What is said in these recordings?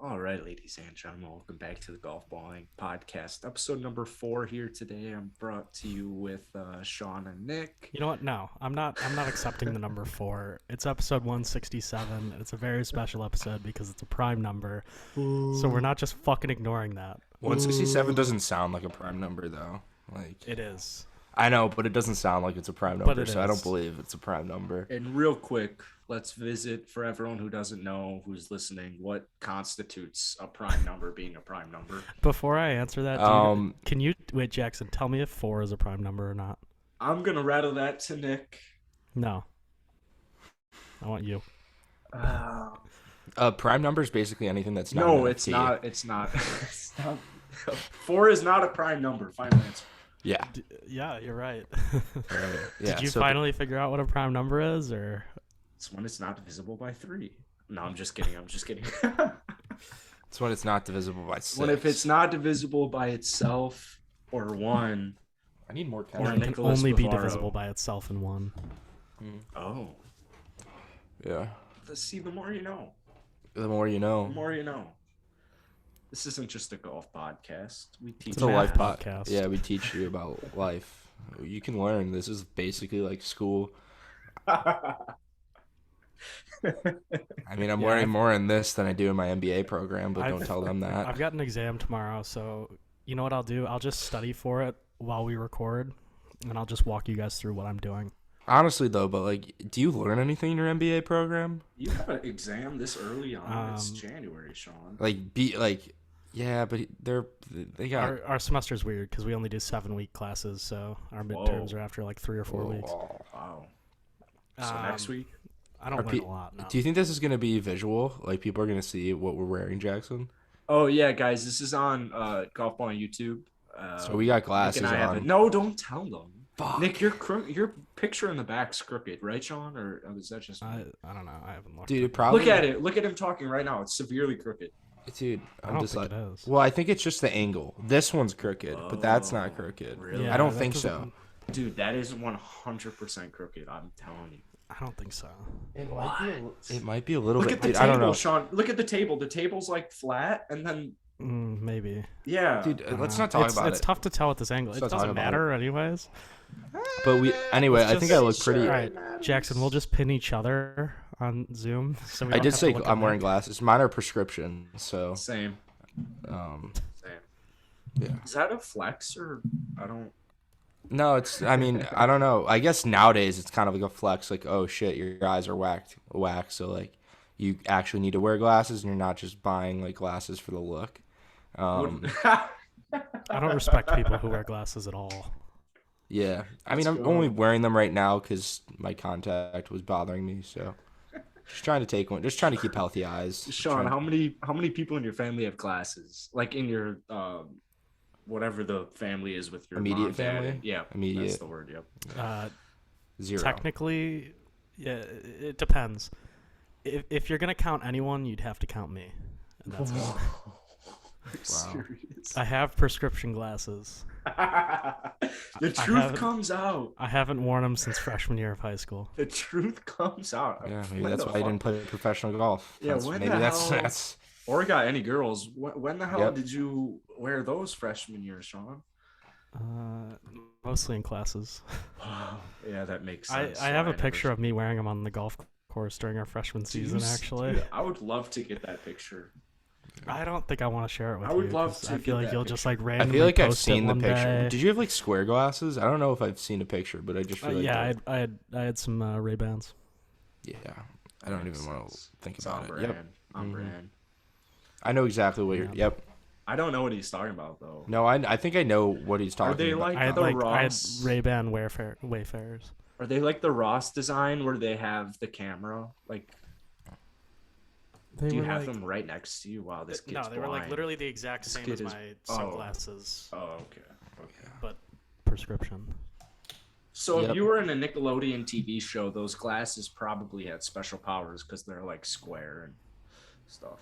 All right, ladies and gentlemen, welcome back to the Golfballing podcast. Episode number 4 here today. I'm brought to you with Sean and Nick. You know what? No, I'm not. I'm not accepting the number 4. It's episode 167. It's a very special episode because it's a prime number. So we're not just fucking ignoring that. 167 doesn't sound like a prime number, though. It is. I know, but it doesn't sound like it's a prime But number, it so I is. don't believe it's a prime number. And real quick, let's visit for everyone who doesn't know, who's listening, what constitutes a prime number being a prime number. Before I answer that, can you wait, Jackson? Tell me if 4 is a prime number or not. I'm going to rattle that to Nick. No. I want you. Prime number is basically anything that's not. No, an it's FT. not. It's not. It's not. 4 is not a prime number. Final answer. Yeah. Yeah, you're right. Right. Yeah. Did you so finally figure out what a prime number is, or? It's when it's not divisible by 3. No, I'm just kidding. It's when it's not divisible by 6. When if it's not divisible by itself or 1. I need more Or cash. it can Nicholas only be Bavaro. divisible by itself in 1. Oh. Yeah. See, the more you know. The more you The know. more you know. This isn't just a golf podcast. We teach It's a life math podcast. podcast. Yeah, we teach you about life. You can learn. This is basically like school. I mean, I'm Yeah, learning I've- more in this than I do in my MBA program, but don't I've- tell them that. I've got an exam tomorrow, so you know what I'll do? I'll just study for it while we record, and I'll just walk you guys through what I'm doing. Honestly, though, but like, do you learn anything in your MBA program? You have an exam this early on. It's January, Sean. Yeah, but they got. Our semester's weird because we only do 7-week classes, so our midterms are after like 3 or 4 weeks. Wow. So next week? I don't learn a lot. No. Do you think this is gonna be visual? Like people are gonna see what we're wearing, Jackson? Oh, yeah, guys. This is on Golf Ball on YouTube. So we got Nick glasses and I have on. it. No, don't tell them. Fuck. Nick, your picture in the back's crooked, right, Sean? Or is that just me? I don't know. I haven't looked. Dude, at it probably. Look at it. Look at him talking right now. It's severely crooked. Dude, I I'm don't just think like. it is. Well, I think it's just the angle. This one's crooked, but that's not crooked. Really? Yeah, I don't that think doesn't- so. Dude, that is 100% crooked. I'm telling you. I don't think so. It might be a little Look bit. at the Dude, I don't table, know. Sean. Look at the table. The table's like flat, and then Maybe. yeah. Dude, I don't let's know. not talk it's, about It's it. tough to tell at this angle. Let's It not talk doesn't about matter anyways. But anyway, Let's I think I just- look pretty. All right, Jackson, we'll just pin each other on Zoom. So we I don't did have to say look I'm at wearing Nick. glasses. Mine are prescription, so Same. um, Same. yeah. Is that a flex or I don't? No, it's. I mean, I don't know. I guess nowadays it's kind of like a flex. Like, oh shit, your eyes are whacked. So like, you actually need to wear glasses, and you're not just buying like glasses for the look. I don't respect people who wear glasses at all. Yeah. I mean, Let's I'm go. only wearing them right now because my contact was bothering me. So, just trying to take one. Just trying to keep healthy eyes. Sean, Trying- how many people in your family have glasses? Like in your whatever the family is with your Immediate mom, dad, family? and- yeah, Immediate. That's the word. Yep. 0. Technically, yeah, it depends. If you're gonna count anyone, you'd have to count me, and that's it. Serious. I have prescription glasses. The truth comes out. I haven't worn them since freshman year of high school. The truth comes out. Yeah, maybe When that's the why I fuck- didn't play professional golf. Yeah, That's, when maybe the that's hell- that's. Or got any girls? When the hell Yep. did you wear those freshman year, Sean? Mostly in classes. Yeah, that makes I sense. have a picture of me wearing them on the golf course during our freshman season. Actually, Dude, I would love to get that picture. I don't think I want to share it with I you. would love 'cause to I feel get like that you'll just picture. like I randomly feel like I've post it seen the one picture. day. Did you have like square glasses? I don't know if I've seen a picture, but I just feel like Yeah, that- I had some Ray Bans. yeah. I don't Makes even want to sense. think It's about on it. brand. Yep. On Mhm. brand. I know exactly what you're. Yeah. Yep. I don't know what he's talking about though. No, I think I know what he's talking they about. like- I had the I had Ross- Ray Ban Wayfarers. Are they like the Ross design where they have the camera? Like, They do you were have like, them right next to you? Wow, this kid's no, they were like blind. literally the exact This same kid as is- my oh. sunglasses, Oh, okay. but prescription. So if Yep. you were in a Nickelodeon TV show, those glasses probably had special powers because they're like square and stuff.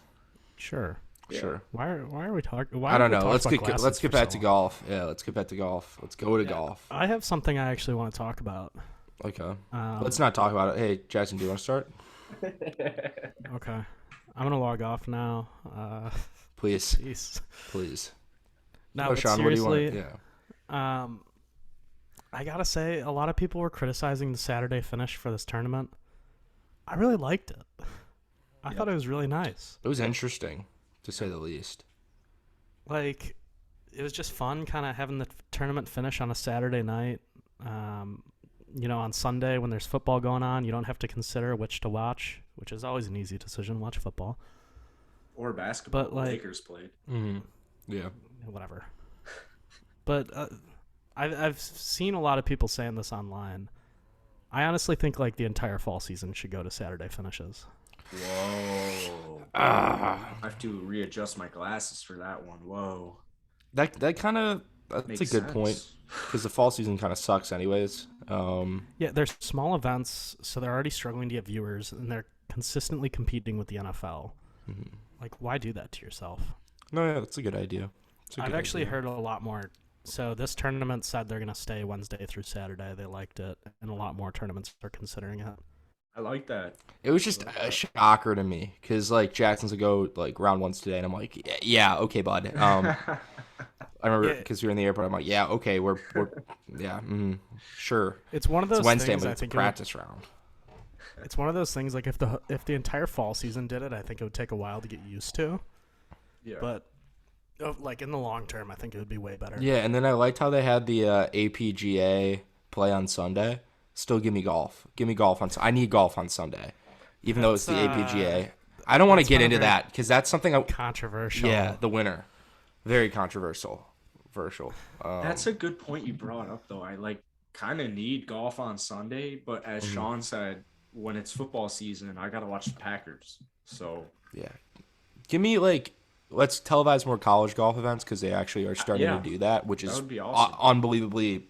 Sure. Yeah. Sure. Why are we talking? I don't know. Let's get back to golf. Yeah, let's get back to golf. Let's go to golf. I have something I actually want to talk about. Okay. Um, Let's not talk about it. Hey, Jackson, do you want to start? Okay. I'm gonna log off now. Please, Peace. please. No, Oh, but Sean, what do you seriously, want? Yeah. I gotta say, a lot of people were criticizing the Saturday finish for this tournament. I really liked it. I thought it was really nice. It was interesting, to say the least. Like, it was just fun kind of having the tournament finish on a Saturday night. On Sunday when there's football going on, you don't have to consider which to watch, which is always an easy decision. Watch football. Or basketball. But, the like, Lakers played. Mm-hmm. Yeah. Whatever. But I've seen a lot of people saying this online. I honestly think like the entire fall season should go to Saturday finishes. Whoa. I have to readjust my glasses for that one. Whoa. That kind of that's Makes a good sense. point because the fall season kind of sucks anyways. Yeah, they're small events, so they're already struggling to get viewers, and they're consistently competing with the NFL. Mm-hmm. Like, why do that to yourself? No, yeah, that's a good idea. I've actually heard a lot more. So this tournament said they're going to stay Wednesday through Saturday. They liked it, and a lot more tournaments are considering it. I like that. It was just a shocker to me because like Jackson's to go like round ones today, and I'm like, yeah, okay, bud. I remember because we were in the airport. I'm like, yeah, okay, we're yeah, sure. It's one of those It's Wednesday, things. but I it's a think practice round. it's one of those things. Like if the entire fall season did it, I think it would take a while to get used to. Yeah. But like in the long term, I think it would be way better. Yeah, and then I liked how they had the APGA play on Sunday. Still give me golf. Give me golf on. I need golf on Sunday, even though it's the APGA. I don't want to get into that because that's something controversial. Yeah, the winner, very controversial. That's a good point you brought up, though. I like kind of need golf on Sunday, but as Sean said, when it's football season, I gotta watch the Packers. So yeah, give me let's televise more college golf events because they actually are starting to do that, which is would be awesome. Unbelievably.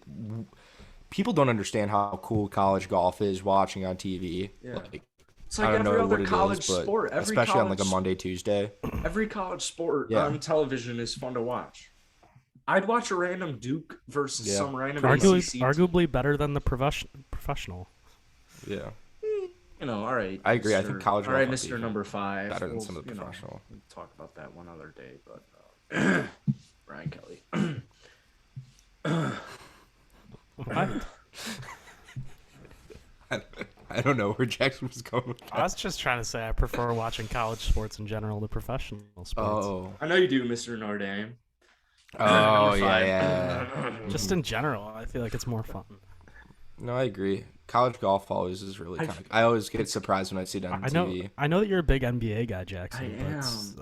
People don't understand how cool college golf is watching on TV. Yeah. Like, it's like I don't every know other what college it is, but sport, especially on like a Monday, Tuesday. Every college sport on television is fun to watch. I'd watch a random Duke versus some random ACC arguably better than the professional. Yeah. All right. I agree. I think college All right, golf Mr. Number 5. better than some of the professional. We'll talk about that one other day, but Brian Kelly. What? I don't know where Jackson was going with that. I was just trying to say I prefer watching college sports in general to professional sports. Oh. I know you do, Mr. Notre Dame. Oh, yeah. Just in general, I feel like it's more fun. No, I agree. College golf always is really kind of... I always get surprised when I see it on TV. I know that you're a big NBA guy, Jackson.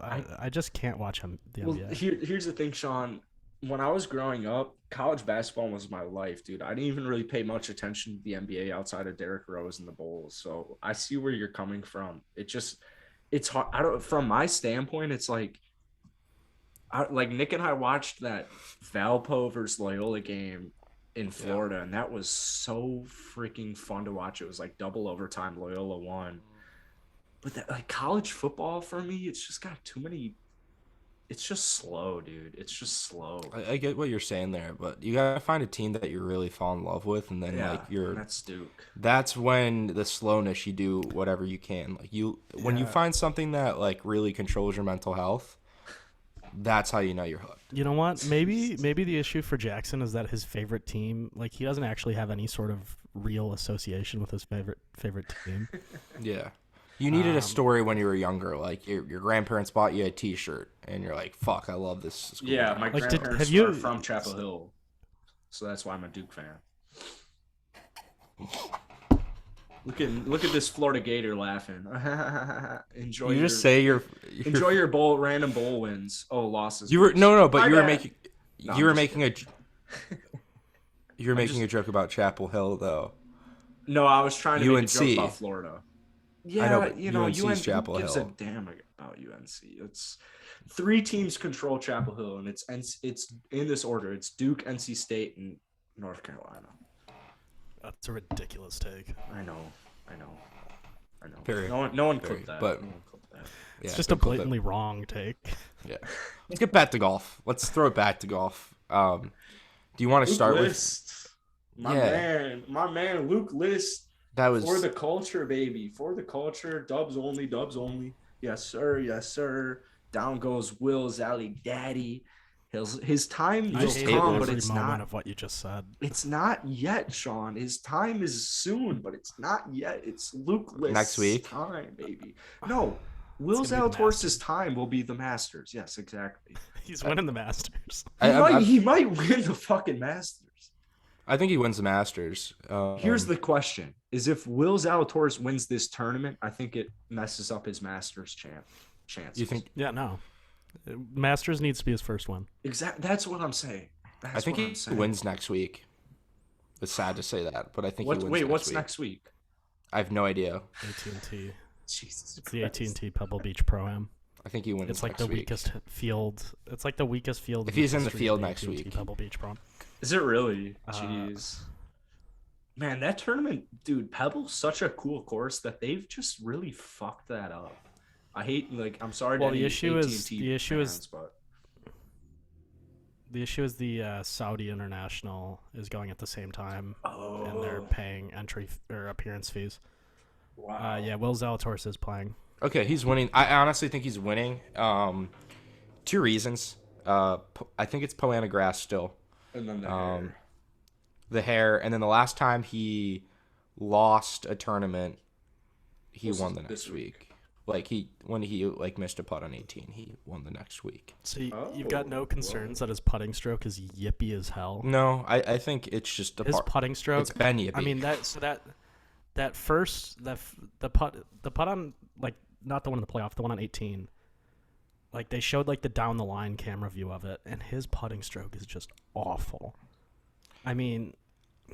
I am. I just can't watch the NBA. Here's the thing, Sean. When I was growing up, college basketball was my life, dude. I didn't even really pay much attention to the NBA outside of Derrick Rose and the Bulls. So I see where you're coming from. It's hard. From my standpoint, it's like Nick and I watched that Valpo versus Loyola game in Florida, and that was so freaking fun to watch. It was like double overtime. Loyola won. But that, college football for me, it's just got too many. It's just slow, dude. It's just slow. I get what you're saying there, but you gotta find a team that you really fall in love with, and then that's Duke. That's when the slowness, you do whatever you can. When you find something that really controls your mental health, that's how you know you're hooked. You know what? Maybe the issue for Jackson is that his favorite team, he doesn't actually have any sort of real association with his favorite team. Yeah. You needed a story when you were younger, like your grandparents bought you a T-shirt, and you're like, "Fuck, I love this school." Yeah, my grandparents are from Chapel Hill, so that's why I'm a Duke fan. Look at this Florida Gator laughing. Enjoy. You just say enjoy your random bowl wins. Oh, losses. You were but you were making a joke about Chapel Hill though. No, I was trying to make a joke UNC. about Florida. Yeah, I know, but UNC's UNC's Chapel gives Hill. a damn about UNC. It's 3 teams control Chapel Hill, and it's in this order. It's Duke, NC State, and North Carolina. That's a ridiculous take. I know. Very, no one clipped that. But no one clipped that. It's just a blatantly wrong take. Yeah. Let's get back to golf. Let's throw it back to golf. Do you want to start with my man Luke List? That was for the culture, baby. For the culture. Dubs only. Yes, sir. Yes, sir. Down goes Will Zally Daddy. His time I You will just hated hate come, but every losing. it's moment not. of what you just said. It's not yet, Sean. His time is soon, but it's not yet. It's Luke Next List's week. time, baby. No, It's Will gonna be the Zalatoris' Masters. time will be the Masters. Yes, exactly. He's I, winning the Masters. I, He I, might I he might win the fucking Masters. I think he wins the Masters. Here's the question: is if Will Zalatoris wins this tournament, I think it messes up his Masters You chances. think? Yeah, no. Masters needs to be his first one. Exactly. That's what I'm saying. I That's think what I'm he saying. wins next week. It's sad to say that, but I think he What? wins Wait, next what's week. next week? I have no idea. AT&T. Jesus It's the Christ. AT&T Pebble Beach Pro-Am. I think he wins It's like next the week. weakest field. It's like the weakest field. If he's in the history field of next AT&T week. Pebble Beach Pro. Is it really? Uh, Jeez. Man, that tournament, dude, Pebble's such a cool course that they've just really fucked that up. I hate like I'm sorry to well, any AT&T fans, but the issue is the Saudi International is going at the same time, and they're oh paying entry or appearance fees. wow. Yeah, Will Zalatoris is playing. Okay, he's winning. I honestly think he's winning. Two reasons. I think it's Poana grass still. And then the Um, hair. the hair, and then the last time he lost a tournament, he Was won the this next week. Like when he like missed a putt on 18, he won the next week. So you've got Oh, no concerns whoa. that his putting stroke is yippy as hell. No, I think it's just a His part. putting stroke. It's Ben Yippee. I mean that first the putt on, like, not the one in the playoff, the one on 18. Like, they showed like the down the line camera view of it, and his putting stroke is just awful. I mean,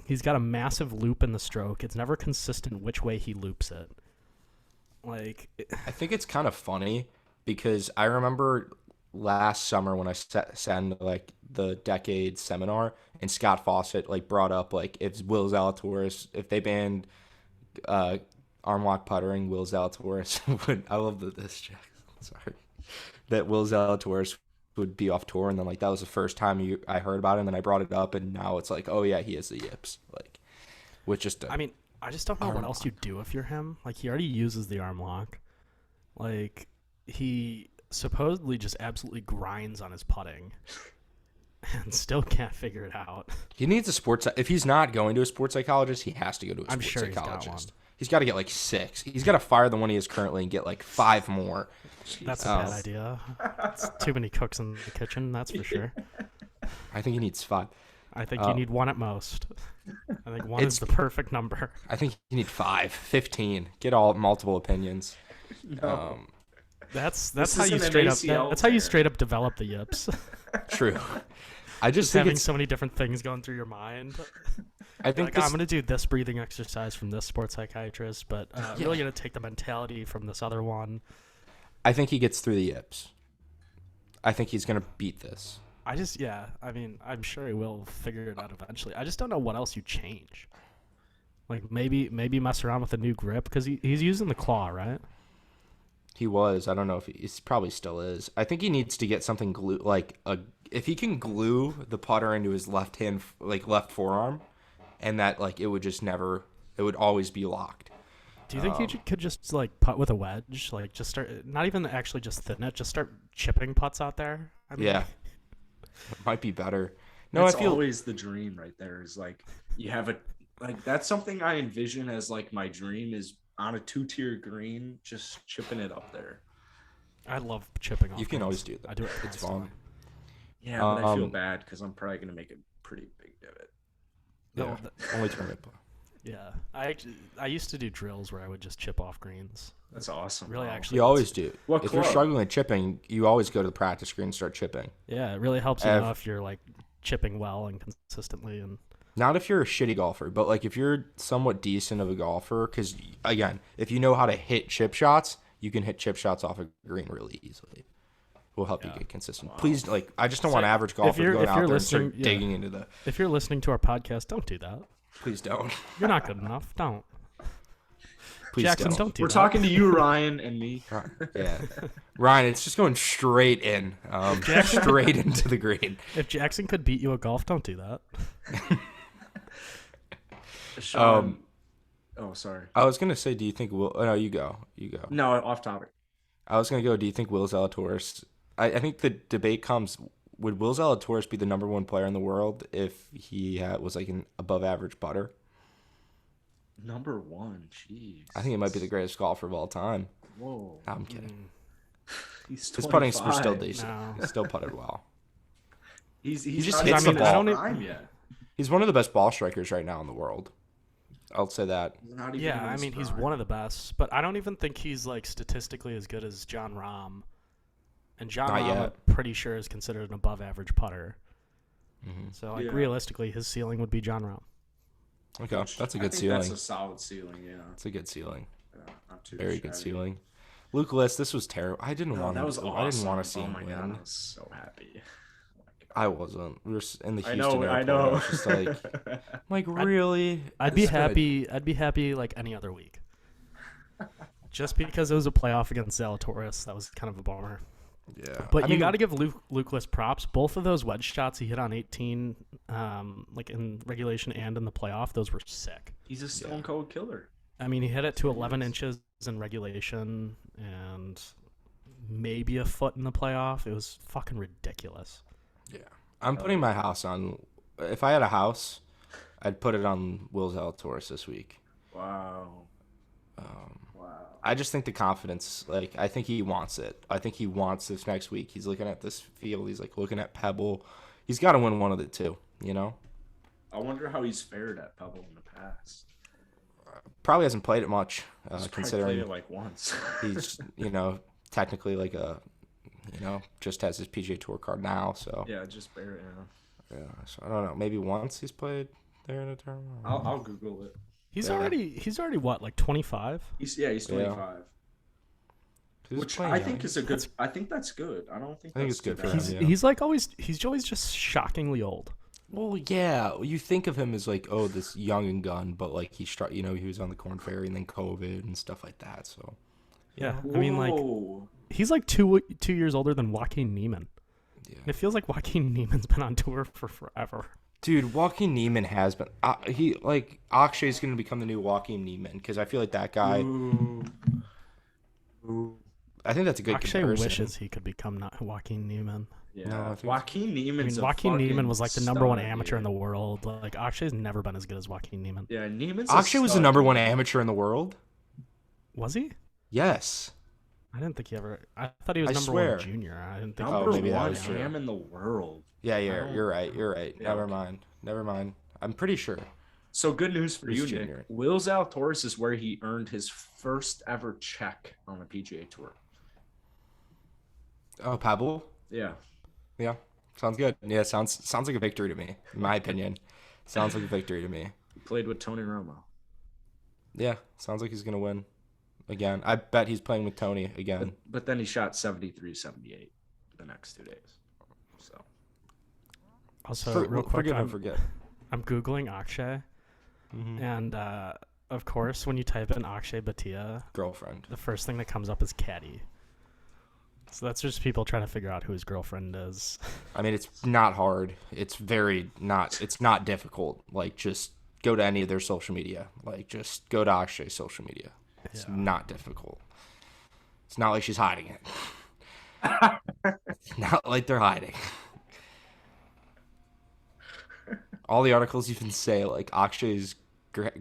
he's got a massive loop in the stroke. It's never consistent which way he loops it. Like, I think it's kind of funny because I remember last summer when I sat in like the decade seminar and Scott Fawcett like brought up like if Will Zalatoris if they banned uh, arm lock puttering, Will Zalatoris would. I love this Jackson. Sorry, that Will Zalatoris would be off tour, and then like that was the first time I heard about it, and then I brought it up, and now it's like, oh yeah, he has the yips, like with just a I mean, I just don't know arm what else you do if you're him. Like, he already uses the arm lock. Like, he supposedly just absolutely grinds on his putting and still can't figure it out. He needs a sports. If he's not going to a sports psychologist, he has to go to a I'm sports sure he's got psychologist. one. He's got to get like 6. He's got to fire the one he is currently and get like 5 more. That's a Oh. bad idea. It's too many cooks in the kitchen, that's for sure. I think he needs 5. I think you need one at most. I think one is It's- the perfect number. I think you need 5, 15. Get all multiple opinions. No. That's This how you isn't an straight up. ACL That's how you tear. straight up develop the yips. True. I just Just think having it's. so many different things going through your mind. I think Like, this, I'm gonna do this breathing exercise from this sports psychiatrist, but I'm really gonna take the mentality from this other one. I think he gets through the yips. I think he's gonna beat this. I mean, I'm sure he will figure it out eventually. I just don't know what else you change. Like, maybe mess around with a new grip, because he's using the claw, right? He was. I don't know if he's probably still is. I think he needs to get something glue like a. If he can glue the putter into his left hand, like left forearm, and that like it would just never. It would always be locked. Do you think you could just like putt with a wedge? Like, just start, not even actually just thin it, just start chipping putts out there? I mean, Yeah, it might be better. No, That's I feel. always the dream right there. Is like you have a like that's something I envision as like my dream is on a 2-tier green, just chipping it up there. I love chipping off. You can greens. always do that. I do it It's constantly. fun. Yeah, but I feel Um, bad because I'm probably gonna make a pretty big divot. No, Yeah, only tournament play. yeah, I used to do drills where I would just chip off greens. That's awesome. Really, Wow. actually, You always do. What If you're club? struggling with chipping, you always go to the practice green and start chipping. Yeah, it really helps you Ev- know if you're like chipping well and consistently. And Not if you're a shitty golfer, but like if you're somewhat decent of a golfer, because again, if you know how to hit chip shots, you can hit chip shots off a green really easily. Will help you Yeah. get consistent. Wow. Please, like, I just don't So want average golfers you're- going if out you're there and start listening- yeah. digging into the. if you're listening to our podcast, don't do that. Please don't. You're not good enough. Don't. Please Jackson, don't. don't do We're that. talking to you, Ryan, and me. Yeah, Ryan, it's just going straight in, straight into the green. If Jackson could beat you at golf, don't do that. Sean. Oh, sorry. I was gonna say, do you think Will? Oh, no, you go. You go. No, off topic. I was gonna go. Do you think Will Zalatoris? I think the debate comes: would Will Zalatoris be the number one player in the world if he was like an above average putter? Number one, jeez. I think it might be the greatest golfer of all time. Whoa. No, I'm kidding. He's His putting 25. was still decent. No. He still putted well. He's just not hits even the in his ball. prime yet. He's one of the best ball strikers right now in the world. I'll say that. He's not even Yeah, in I his mean, he's prime. one of the best, but I don't even think he's like statistically as good as John Rahm. And John Not Rahm, yet. I'm pretty sure, is considered an above-average putter. Mm-hmm. So, like, Yeah. realistically, his ceiling would be John Rahm. Okay, Which that's a I good think ceiling. That's a solid ceiling, yeah. That's a good ceiling. Not too Very good shabby. ceiling. Luke List, this was terrible. I didn't No, want that him. was awesome. I didn't want to see oh him my win. God, I was so happy. I wasn't. We were in the I Houston know, airport. I know. was just like really? I'd be That's good. happy. I'd be happy like any other week. Just because it was a playoff against Zalatoris, that was kind of a bummer. Yeah, But I you mean, got to give Luke List props. Both of those wedge shots he hit on 18, like in regulation and in the playoff, those were sick. He's a stone cold killer. I mean, he hit it to Yes. 11 inches in regulation and maybe a foot in the playoff. It was fucking ridiculous. Yeah, I'm putting my house on. If I had a house, I'd put it on Will Zalatoris this week. Wow. Wow. I just think the confidence, like, I think he wants it. I think he wants this next week. He's looking at this field. He's, like, looking at Pebble. He's got to win one of the two, you know? I wonder how he's fared at Pebble in the past. Probably hasn't played it much, He's probably considering played it like once. he's, technically, like, just has his PGA Tour card now, so. Yeah, just barely. Yeah. Yeah, so I don't know. Maybe once he's played there in a tournament. I'll Google it. He's Yeah. already what, like 25? He's Yeah. 25. He's Which playing I young. think is a good. I think that's good. I don't think. I think that's it's good too for bad. him. Yeah. He's always just shockingly old. Well, yeah, you think of him as like, oh, this young and gun, but like he was on the Corn Ferry and then COVID and stuff like that. So Yeah, I mean, like, Whoa. he's like 2 years older than Joaquin Neiman. yeah, It feels like Joaquin Neiman's been on tour for forever. dude, Joaquin Neiman has been. Akshay's gonna become the new Joaquin Neiman because I feel like that guy. Ooh. I think that's a good Akshay comparison. wishes he could become not Joaquin Neiman. Yeah. No, I think- Joaquin I Neiman's mean, Joaquin a Neiman fucking was like the number one stud, amateur in dude. the world. Like, Akshay's never been as good as Joaquin Neiman. Yeah, Neiman's. Akshay was the stud, number one dude. amateur in the world. Was he? Yes. I didn't think he ever. I thought he was I number swear. one junior. I didn't think. Number maybe that one was true. ham in the world. Yeah, I don't- you're right. You're right. Yeah, Never okay. mind. Never mind. I'm pretty sure. So good news for Who's you, junior? Nick. Will Zalatoris is where he earned his first ever check on the PGA Tour. Oh, Pebble. Yeah. Yeah, sounds good. Yeah, sounds like a victory to me. In my opinion, sounds like a victory to me. He played with Tony Romo. Yeah, sounds like he's gonna win again. I bet he's playing with Tony again. But then he shot 73, 78 the next 2 days. So Also, real quick, forgive and forget. I'm googling Akshay, and of course, when you type in Akshay Bhatia, Girlfriend. the first thing that comes up is caddy. So that's just people trying to figure out who his girlfriend is. I mean, it's not hard. It's not difficult. Like, just go to any of their social media. Like, just go to Akshay's social media. It's Yeah. not difficult. It's not like she's hiding it. It's not like they're hiding. All the articles even say, like, Akshay's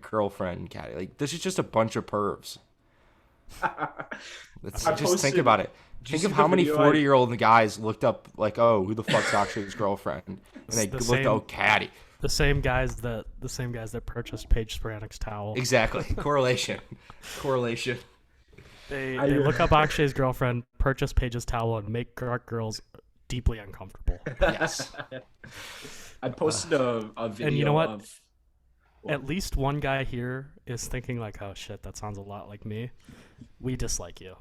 girlfriend, Caddy. Like, this is just a bunch of pervs. Just think about it. Think of how many 40-year-old guys looked up, like, oh, who the fuck's Akshay's girlfriend? And they the looked, same- oh, Caddy. The same guys that purchased Paige Sporanic's towel. Exactly. Correlation. They look up Akshay's girlfriend, purchase Paige's towel, and make girls deeply uncomfortable. Yes. I posted a video And you know what? of At least one guy here is thinking like, "Oh shit, that sounds a lot like me." We dislike you.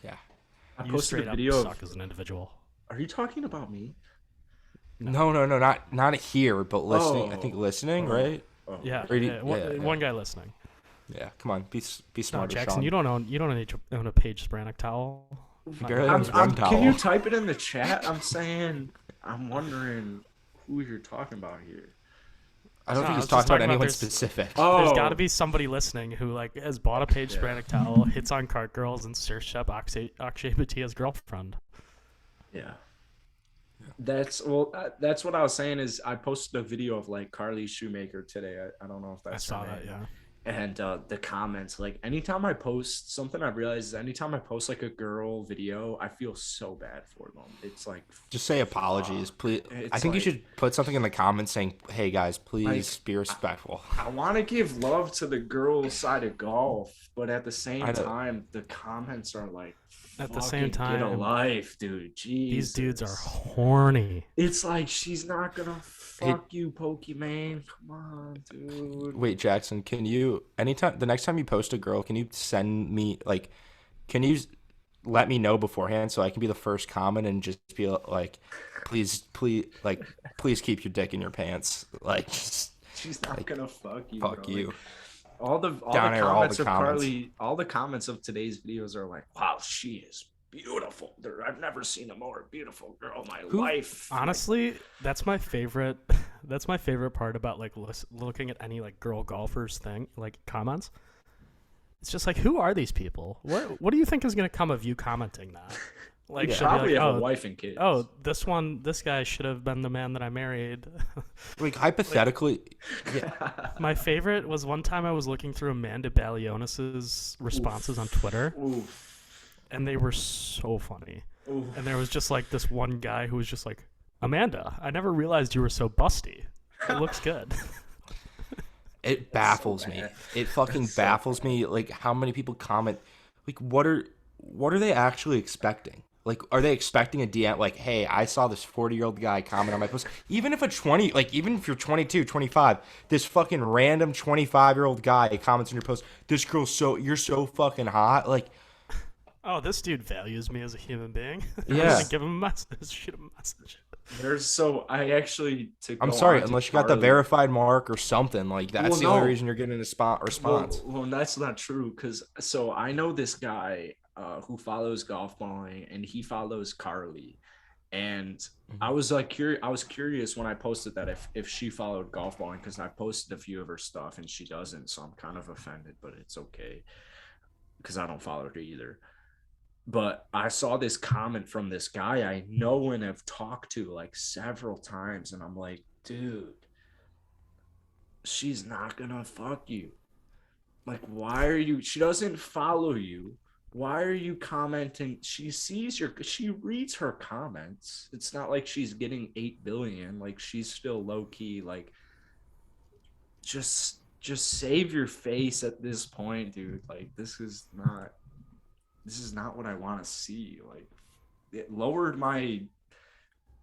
Yeah. I You posted straight a up video suck of. as an individual. Are you talking about me? No, not here, but listening. I think listening, right? Oh. Yeah, Or do you- yeah, one, yeah, yeah. one guy listening. Yeah. Come on, be No, smarter, Jackson, Sean. you don't need to own a Paige Sporanic towel. Barely owns one towel. Can you type it in the chat? I'm wondering who you're talking about here. I don't No, think I he's was just talking about talking about anyone there's specific. there's got to Oh, be somebody listening who like has bought a Paige yeah. Sprandick towel, hits on cart girls, and searched up Akshay Batia's girlfriend. Yeah. That's what I was saying is I posted a video of like Carly Shoemaker today. I don't know if I that's her saw that. name. Yeah. And the comments, like anytime I post something, I've realized is anytime I post like a girl video, I feel so bad for them. It's like, Just say apologies, fuck. please. I It's think you like, should put something in the comments saying, "Hey guys, like please be I, respectful." I want to give love to the girl side of golf, but at the I same know. time, the comments are like, At the same fucking get a time, life, dude. these dudes are Jesus. horny. It's like she's not gonna Hey, fuck you, Pokemon. Come on, dude. wait, Jackson, can you anytime the next time you post a girl, can you send me like, can you let me know beforehand so I can be the first comment and just be like, please, like, please keep your dick in your pants, like, just She's not like, gonna fuck you, bro. fuck Like you. all the Down air all the comments of comments. Carly, all the comments of today's videos are like, "Wow, she is beautiful. I've never seen a more beautiful girl in my Who life." Like, Honestly, that's my favorite. That's my favorite part about like looking at any like girl golfers thing, like comments. It's just like, who are these people? What do you think is gonna come of you commenting that? Like, you she'll be probably like, have a oh, wife and kids. oh, this guy should have been the man that I married. Like hypothetically, yeah. My favorite was one time I was looking through Amanda Balionis's responses on Twitter, Oof. and they were so funny. Oof. And there was just like this one guy who was just like, Amanda, I never realized you were so busty. It looks good. It That's so baffles me. bad. It fucking That's so baffles me. Like how many people comment. Like what are they actually expecting? Like are they expecting a DM like, hey, I saw this 40-year-old guy comment on my post. Even if even if you're 22, 25, this fucking random 25-year-old guy comments on your post, this girl's you're so fucking hot. Like, Oh, this dude values me as a human being. I'm yeah. gonna give him a message. Shoot him a message. I actually to I'm go sorry, on to unless you got the Carly. verified mark or something. Like that's Well, the only no. reason you're getting a response. Well, that's not true because I know this guy who follows Golfballing and he follows Carly, and I Mhm. was like curious. I was curious when I posted that if she followed Golfballing because I posted a few of her stuff and she doesn't, so I'm kind of offended, but it's okay because I don't follow her either. But I saw this comment from this guy I know and have talked to like several times, and I'm like, dude, she's not gonna fuck you. Like, why are you? She doesn't follow you. Why are you commenting? She reads her comments. It's not like she's getting 8 billion. Like, she's still low key. Like, just save your face at this point, dude. Like, this is not what I want to see. Like, it lowered my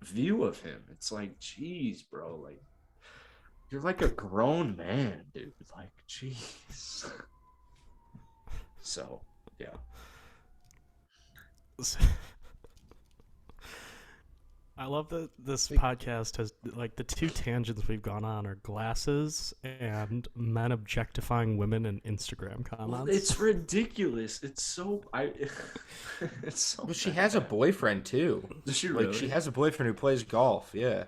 view of him. It's like, geez, bro. Like, you're like a grown man, dude. Like, jeez. So, yeah. I love that this podcast has like the two tangents we've gone on are glasses and men objectifying women in Instagram comments. Well, it's ridiculous. It's so it's so. But she has a boyfriend too. Does she Like really? she has a boyfriend who plays golf. Yeah,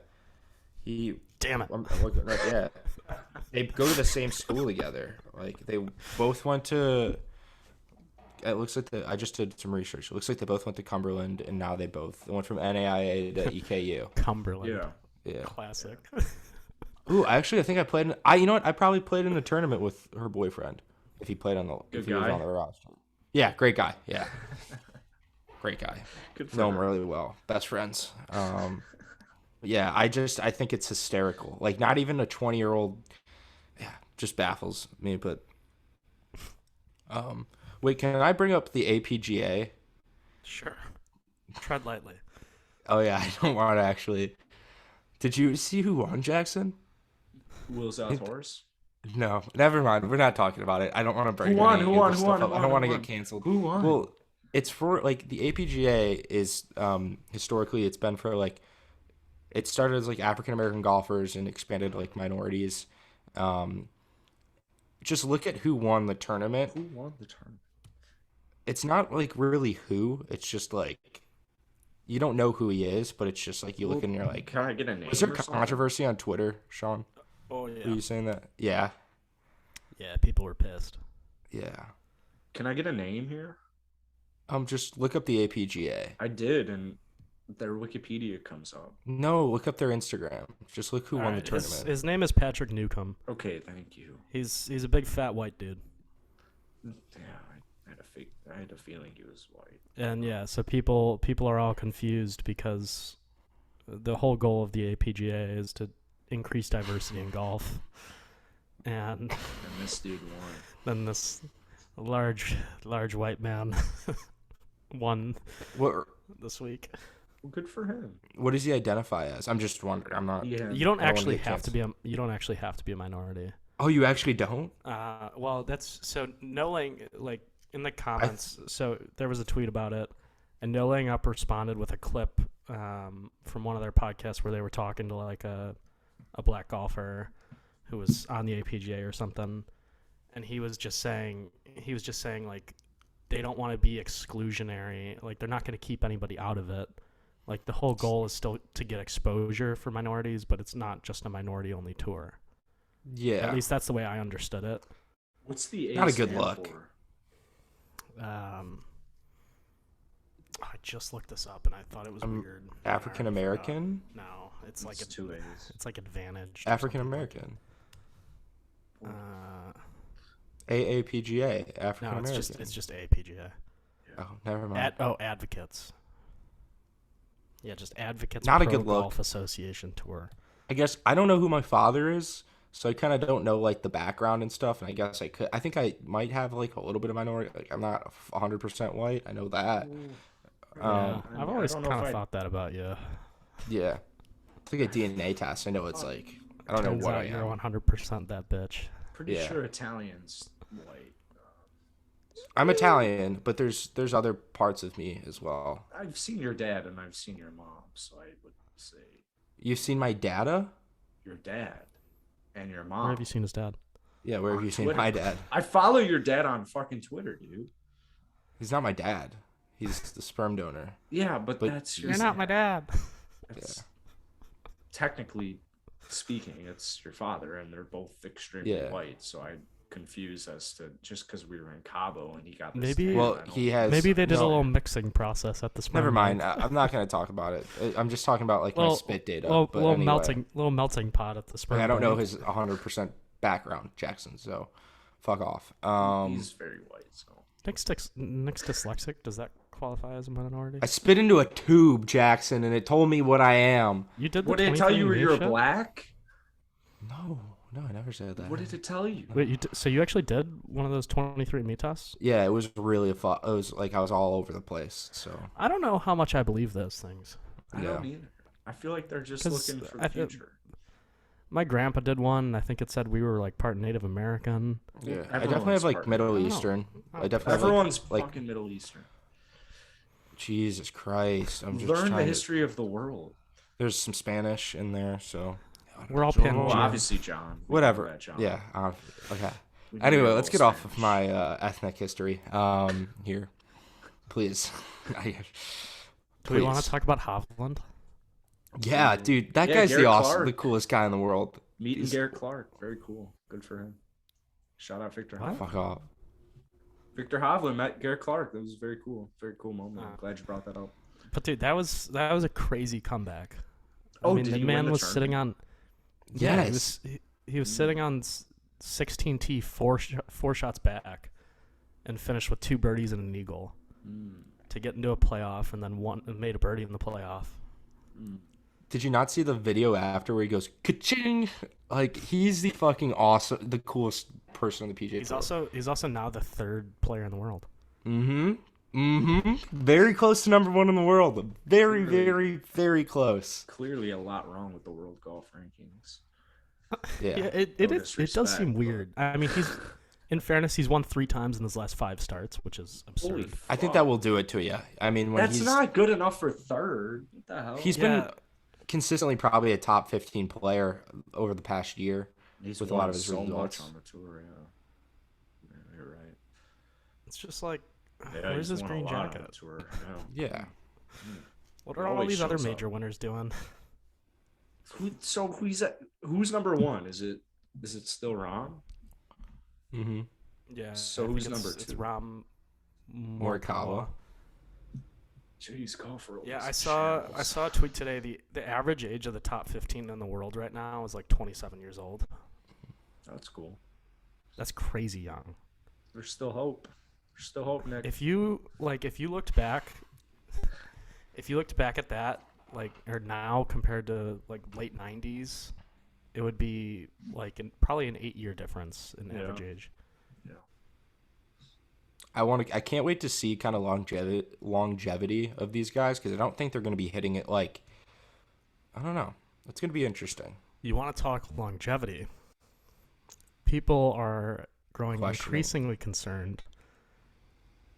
he. Damn it. I'm looking right. Yeah, they go to the same school together. Like they both went to. It looks like I just did some research. It looks like they both went to Cumberland, and now they went from NAIA to EKU. Cumberland. Yeah. Yeah. Classic. Ooh, actually, I think I played. You know what? I probably played in a tournament with her boyfriend. If he played on the, Good if he was guy. on the roster. Yeah, great guy. Yeah, great guy. Good for Know him her. really well. Best friends. Yeah, I think it's hysterical. Like, not even a 20-year-old. Yeah, just baffles me. But, wait, can I bring up the APGA? Sure. Tread lightly. Oh yeah, I don't want to actually. Did you see who won, Jackson? Will Zalatoris. No, never mind. We're not talking about it. I don't want to bring Who won? any Who of won? this Who stuff won? up. Who I don't won? want to Who get won? canceled. Who won? Well, it's for like the APGA is historically it's been for like it started as like African American golfers and expanded to like minorities. Just look at who won the tournament. Who won the tournament? It's not like really who. It's just like you don't know who he is, but it's just like you look and you're like, Can I get a name? was there or something? controversy on Twitter, Sean? Oh Were yeah. you saying that? Yeah. Yeah, people were pissed. Yeah. Can I get a name here? Just look up the APGA. I did, and their Wikipedia comes up. No, look up their Instagram. Just look who All won right, the tournament. his name is Patrick Newcomb. Okay, thank you. He's a big fat white dude. Yeah, I had a feeling he was white. And yeah, so people are all confused because the whole goal of the APGA is to increase diversity in golf. And And this dude won. then this large white man won What this week. Well, good for him. What does he identify as? I'm just wondering. I'm not. Yeah. You don't I don't actually wanna get have to be a minority. Oh, you actually don't? Well, that's so Nolang, like in the comments. So there was a tweet about it, and Nolang Up responded with a clip from one of their podcasts where they were talking to like a black golfer who was on the APGA or something, and he was just saying like they don't want to be exclusionary, like they're not going to keep anybody out of it. Like the whole goal is still to get exposure for minorities, but it's not just a minority only tour. Yeah. At least that's the way I understood it. What's the A Not a good stand look. for? I just looked this up and I thought it was weird. African American? No, it's like It's two A's. It's like advantage. African American. AAPGA. African No, American. it's just APGA. Oh, never mind. Advocates. Yeah, just Advocates Not a Pro good look. Golf Association Tour. I guess I don't know who my father is, so I kind of don't know like the background and stuff. And I guess I think I might have like a little bit of minority. Like I'm not 100% white. I know that. Yeah, I I've always don't know kind of if thought that about you. Yeah. It's like a DNA test. I know it's like I don't know Turns what out I you're am. 100% that bitch. Pretty Yeah. sure Italian's white. I'm Italian, but there's other parts of me as well. I've seen your dad and I've seen your mom, so I would say You've seen my data? your dad and your mom. Where have you seen his dad? Yeah, where have On you seen Twitter. my dad? I follow your dad on fucking Twitter, dude. He's not my dad. He's the sperm donor. Yeah, but But that's your You're not my dad. That's, technically speaking, it's your father, and they're both extremely Yeah. white. So I'm confused as to just because we were in Cabo and he got this. Maybe- tan, Well, I don't- he has. Maybe they did no, a little mixing process at the sperm Never mind. bank. I'm not going to talk about it. I'm just talking about like my spit data. But little anyway. melting pot at the sperm. I don't know bank. his 100% background, Jackson. So, fuck off. He's very white. So Nick's dyslexic. Does that qualify as a minority? I spit into a tube, Jackson, and it told me what I am. You did. what the did it tell you? 23andMe You're shit? black. No, I never said that. What did it tell you? Wait, so you actually did one of those 23andMe tests? Yeah, it was really it was like I was all over the place. So I don't know how much I believe those things. I don't either. I feel like they're just 'Cause looking for the future. My grandpa did one. And I think it said we were like part Native American. yeah, I Everyone's definitely have like part- Middle I don't know. Eastern. I I don't- definitely have Everyone's like fucking Middle Eastern. Jesus Christ. I'm just Learn the trying to- history of the world. There's some Spanish in there, so We're all Oh, Pangea. obviously, John. We know whatever. that, John. Yeah. Okay. We know Anyway, your let's little get off of Spanish. my ethnic history. Here, please. Do we want Please. to talk about Hovland? Yeah, dude, that Yeah, guy's Garrett Clark. the coolest guy in the world. Meeting Garrett Clark. Very cool. Good for him. Shout out Victor Hovland. Fuck off. Victor Hovland met Garrett Clark. That was very cool. Very cool moment. I'm Ah. glad you brought that up. But dude, that was a crazy comeback. Oh, I mean, did the he win man the was sitting on. Yeah, Yes. he was sitting on 16T, four shots back, and finished with 2 birdies and an eagle to get into a playoff, and then made a birdie in the playoff. Did you not see the video after where he goes ka-ching? Like he's the fucking awesome, the coolest person on the PGA Tour. He's also now the 3rd player in the world. Very close to number 1 in the world. Very, very, very close. Clearly, a lot wrong with the world golf rankings. Yeah. it No does seem disrespect, weird. I mean, in fairness, he's won 3 times in his last 5 starts, which is absurd. Holy I think fuck. that will do it to you. I mean, when That's he's not good enough for 3rd. What the hell? he's been consistently probably a top 15 player over the past year. He's with a lot won of his so results. much on the tour. Yeah, you're right. It's just like, Yeah, where's he's his won a green lot on the jacket? tour. Yeah. What He are all always these other shows up. major winners doing? Who's number one? Is it still Rom? Mm-hmm. Yeah, So I think who's number it's two? Ram Morikawa. Morikawa. Jeez, golfer Yeah, always I saw shambles. a tweet today. The average age of the top 15 in the world right now is like 27 years old. That's cool. That's crazy young. There's still hope. There's still hope, Nick. If you looked back, at that like or now compared to like late 90s, it would be like probably an 8-year difference in Yeah. average age. Yeah. I can't wait to see kind of longevity of these guys because I don't think they're going to be hitting it like, I don't know. It's going to be interesting. You want to talk longevity? People are growing Questioning. increasingly concerned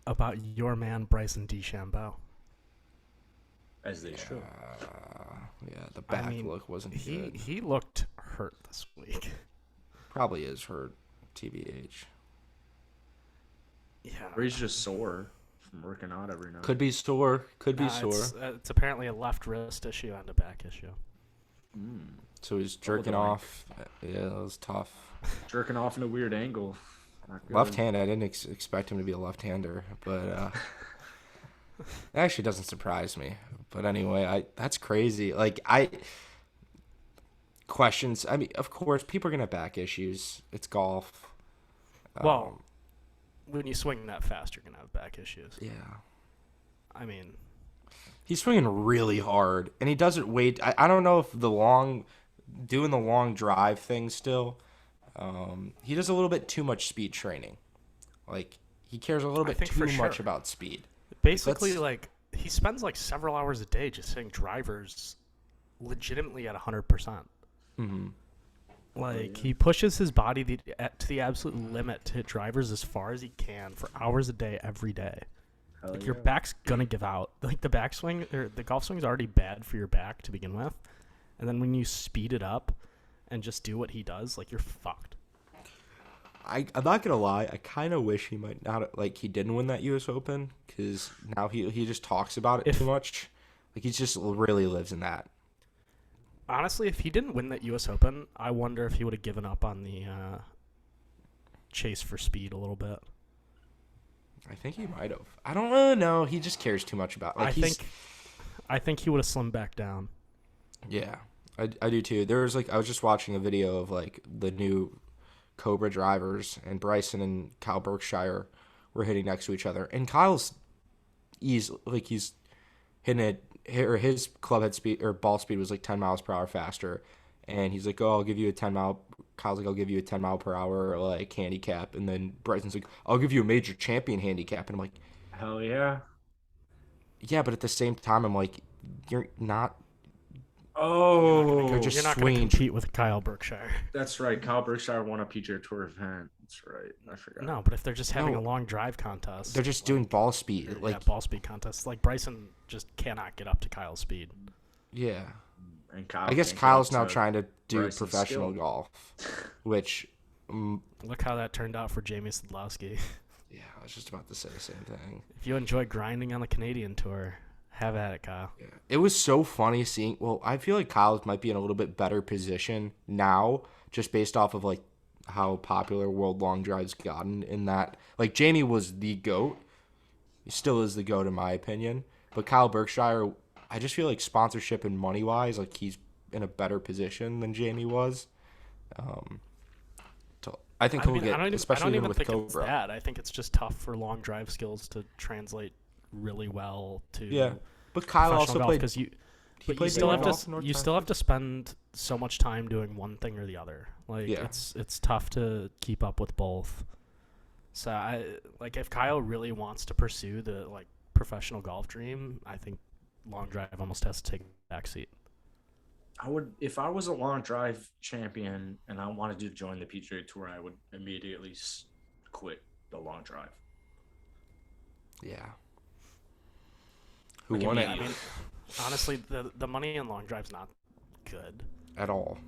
about your man Bryson DeChambeau. As they should. Yeah, the back I mean, look wasn't he good. he looked hurt this week. Probably is hurt, TBH. Yeah, Or he's just sore from working out every night. Could be sore. Could be Nah, sore. it's apparently a left wrist issue and a back issue. So he's jerking doink. off. Yeah, that was tough. Jerking off in a weird angle. Not good. Left hand. I didn't expect him to be a left-hander, but it actually doesn't surprise me. But anyway, that's crazy. Like questions. I mean, of course, people are gonna have back issues. It's golf. Well, when you swing that fast, you're gonna have back issues. Yeah. I mean, He's swinging really hard, and he doesn't wait. I don't know if doing the long drive thing still. He does a little bit too much speed training. Like, he cares a little bit think too for much sure. about speed. basically, That's- like he spends like several hours a day just hitting drivers, legitimately at 100%. Mm-hmm. Like he pushes his body to the absolute limit to hit drivers as far as he can for hours a day, every day. Hell Like yeah. your back's gonna give out. Like the backswing or the golf swing's already bad for your back to begin with, and then when you speed it up and just do what he does, like you're fucked. I'm not gonna lie. I kind of wish he might not like he didn't win that U.S. Open because now he just talks about it too much. Like he just really lives in that. Honestly, if he didn't win that U.S. Open, I wonder if he would have given up on the chase for speed a little bit. I think he might have. I don't really know. He just cares too much about. Like I think he would have slimmed back down. Yeah, I do too. I was just watching a video of like the new Cobra drivers, and Bryson and Kyle Berkshire were hitting next to each other, and he's hitting it, or his club head speed or ball speed was like 10 miles per hour faster, and he's like, "Oh, I'll give you a 10 mile." Kyle's like, "I'll give you a 10 mile per hour like handicap," and then Bryson's like, "I'll give you a major champion handicap," and I'm like, Hell yeah. "Yeah," but at the same time, I'm like, "You're not." Oh, You're just You're not going to swinging. compete with Kyle Berkshire. that's right. Kyle Berkshire won a PGA Tour event. That's right. I forgot. No, but if they're just having No. a long drive contest, They're just doing ball speed. Like, ball speed contests. Like Bryson just cannot get up to Kyle's speed. yeah. And Kyle I guess can't Kyle's get up now trying to do Bryson's professional skill. golf, which, Look how that turned out for Jamie Sadlowski. yeah, I was just about to say the same thing. If you enjoy grinding on the Canadian tour, have at it, Kyle. Yeah. It was so funny seeing. Well, I feel like Kyle might be in a little bit better position now, just based off of like how popular World Long Drive's gotten. In that, like Jamie was the GOAT, he still is the GOAT in my opinion. But Kyle Berkshire, I just feel like sponsorship and money wise, like he's in a better position than Jamie was. I think he'll get, I especially don't even even with think it's Cobra. that. I think it's just tough for long drive skills to translate really well to Yeah, but Kyle professional also golf played. because He you played still have golf in North you still have to spend so much time doing one thing or the other. Like Yeah. it's tough to keep up with both. So if Kyle really wants to pursue the like professional golf dream, I think long drive almost has to take a backseat. I would, if I was a long drive champion and I wanted to join the PGA Tour, I would immediately quit the long drive. Yeah. Who Like won it I mean, honestly, the money in long drive's not good. at all?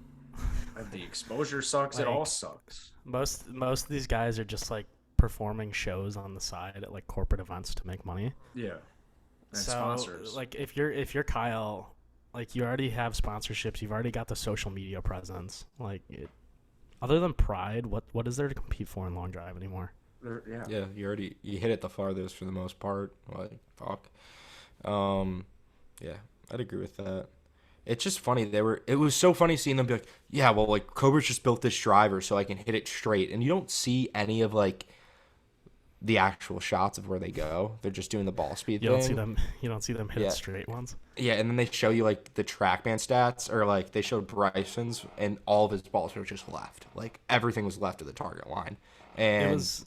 The exposure sucks. It Like- all sucks. Most of these guys are just like performing shows on the side at like corporate events to make money. Yeah. And So sponsors. like if you're Kyle, like you already have sponsorships, you've already got the social media presence. Other than pride, what is there to compete for in long drive anymore? Yeah. Yeah, you hit it the farthest for the most part. Like fuck. Um, yeah, I'd agree with that. It's just funny. It was so funny seeing them be like, yeah, well, like Cobra's just built this driver so I can hit it straight, and you don't see any of like the actual shots of where they go. They're just doing the ball speed You don't see thing. them. You don't see them hit Yeah. it straight ones. Yeah, and then they show you like the TrackMan stats, or like they showed Bryson's, and all of his balls were just left. Like everything was left of the target line, It and was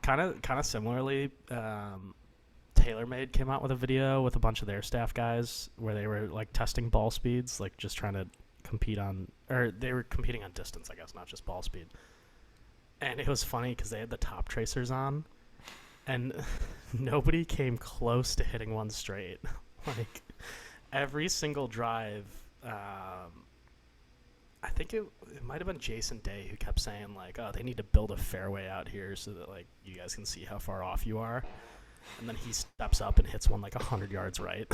kind of similarly. TaylorMade came out with a video with a bunch of their staff guys where they were like testing ball speeds, like just trying to compete on, or they were competing on distance, I guess, not just ball speed. And it was funny because they had the top tracers on, and nobody came close to hitting one straight. Like every single drive, I think it might have been Jason Day who kept saying like, "Oh, they need to build a fairway out here so that like you guys can see how far off you are." And then he steps up and hits one like 100 yards right.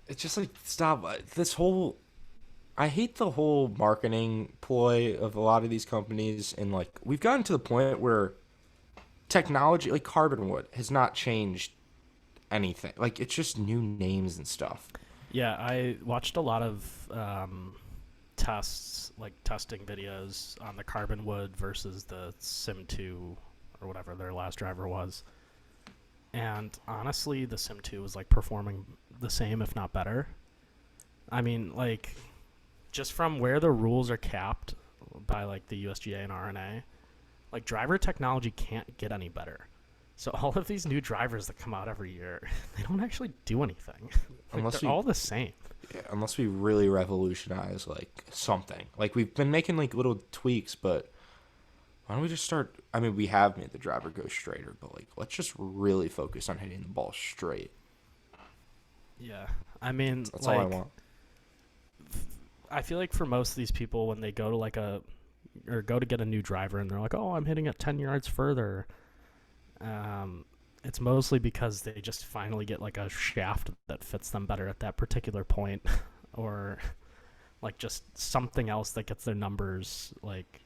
it's just like stop this whole. I hate the whole marketing ploy of a lot of these companies, and like we've gotten to the point where technology, like carbon wood, has not changed anything. Like it's just new names and stuff. Yeah, I watched a lot of tests, like testing videos on the carbon wood versus the Sim 2 or whatever their last driver was. And honestly, the Sim 2 was like performing the same, if not better. I mean, like, just from where the rules are capped by like the USGA and RNA, like driver technology can't get any better. So all of these new drivers that come out every year, they don't actually do anything. Like they're all the same. Yeah, unless we really revolutionize like something. Like we've been making like little tweaks, but why don't we just start? I mean, we have made the driver go straighter, but like let's just really focus on hitting the ball straight. Yeah, I mean, That's like, all I want. I feel like for most of these people, when they go to like go to get a new driver and they're like, "Oh, I'm hitting it 10 yards further," it's mostly because they just finally get like a shaft that fits them better at that particular point, or like just something else that gets their numbers like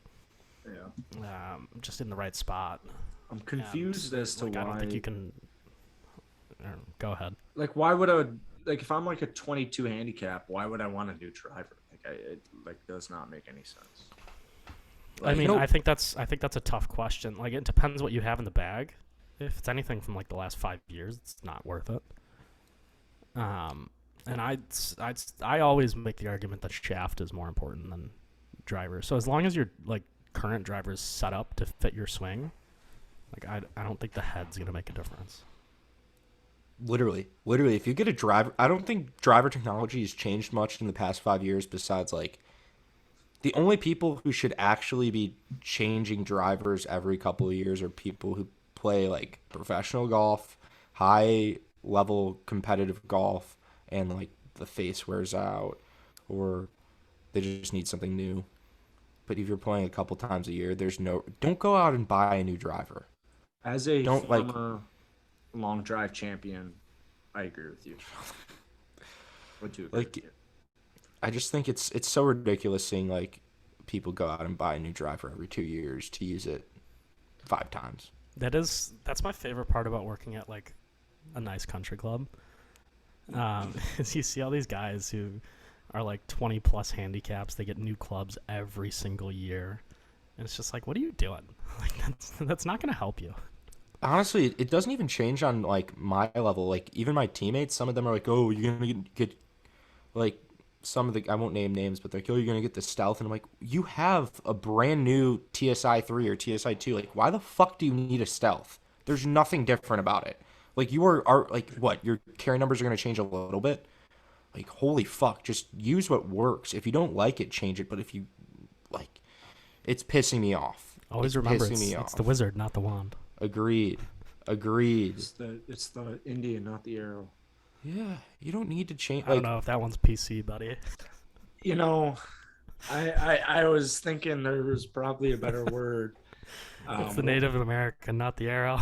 just in the right spot. I'm confused as to like, why. I don't think you can. Go ahead. Like, why would I? Like, if I'm like a 22 handicap, why would I want a new driver? Like, it does not make any sense. Like, I mean, I think that's a tough question. Like, it depends what you have in the bag. If it's anything from like the last 5 years, it's not worth it. And I always make the argument that shaft is more important than driver. So as long as your like current driver is set up to fit your swing, like I don't think the head's gonna make a difference. Literally, if you get a driver, I don't think driver technology has changed much in the past 5 years. Besides, like, the only people who should actually be changing drivers every couple of years are people who play like professional golf, high level competitive golf, and like the face wears out, or they just need something new. But if you're playing a couple times a year, don't go out and buy a new driver. As a former long drive champion, I agree with you. Would you agree with you? I just think it's so ridiculous seeing like people go out and buy a new driver every 2 years to use it 5 times. That's my favorite part about working at like a nice country club. Is you see all these guys who are like 20 plus handicaps. They get new clubs every single year, and it's just like, what are you doing? Like that's not going to help you. Honestly, it doesn't even change on like my level. Like even my teammates, some of them are like, "Oh, you're gonna get like." Some of the, I won't name names, but they're like, "Oh, you're gonna get the stealth," and I'm like, "You have a brand new TSI 3 or TSI 2. Like, why the fuck do you need a stealth? There's nothing different about it. Like, you are like, what? Your carry numbers are gonna change a little bit. Like, holy fuck, just use what works. If you don't like it, change it. But if you like, it's pissing me off. Always remember, it's the wizard, not the wand. Agreed. It's the Indian, not the arrow. Yeah, you don't need to change. I don't know if that one's PC, buddy. You know, I was thinking there was probably a better word. It's the Native American, not the arrow.